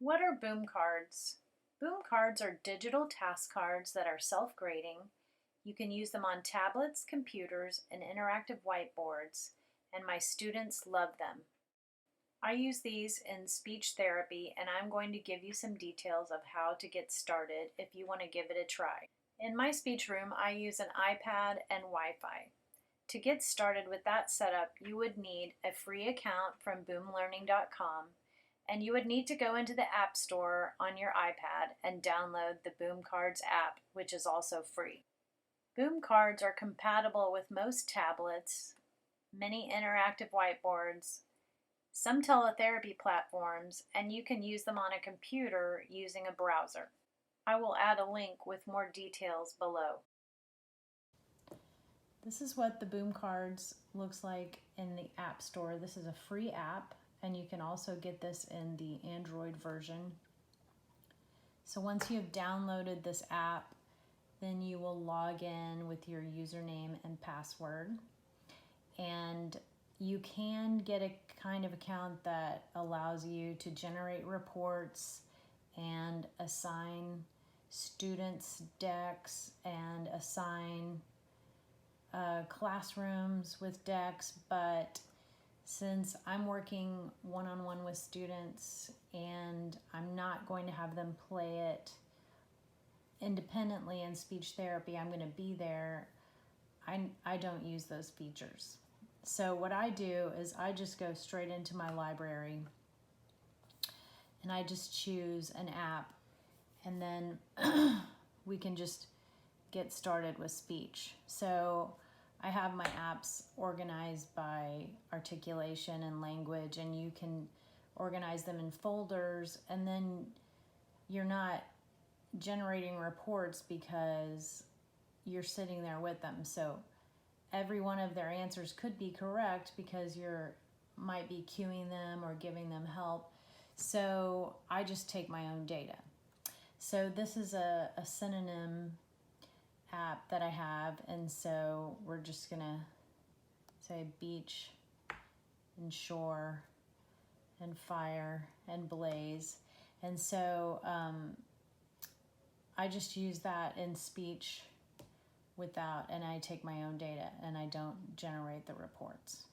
What are boom cards? Boom cards are digital task cards that are self-grading. You can use them on tablets, computers, and interactive whiteboards, and my students love them. I use these in speech therapy, and I'm going to give you some details of how to get started if you want to give it a try. In my speech room, I use an iPad and Wi-Fi. To get started with that setup, you would need a free account from boomlearning.com, and you would need to go into the App Store on your iPad and download the Boom Cards app, which is also free. Boom Cards are compatible with most tablets, many interactive whiteboards, some teletherapy platforms, and you can use them on a computer using a browser. I will add a link with more details below. This is what the Boom Cards looks like in the App Store. This is a free app, and you can also get this in the Android version. So once you have downloaded this app, then you will log in with your username and password. And you can get a kind of account that allows you to generate reports and assign students decks and assign classrooms with decks, but since I'm working one-on-one with students and I'm not going to have them play it independently in speech therapy, I'm going to be there, I don't use those features. So what I do is I just go straight into my library and I just choose an app, and then we can just get started with speech. So I have my apps organized by articulation and language, and you can organize them in folders, and then you're not generating reports because you're sitting there with them. So every one of their answers could be correct because you're might be cueing them or giving them help. So I just take my own data. So this is a synonym app that I have, and so we're just gonna say beach and shore and fire and blaze, and so I just use that in speech and I take my own data and I don't generate the reports.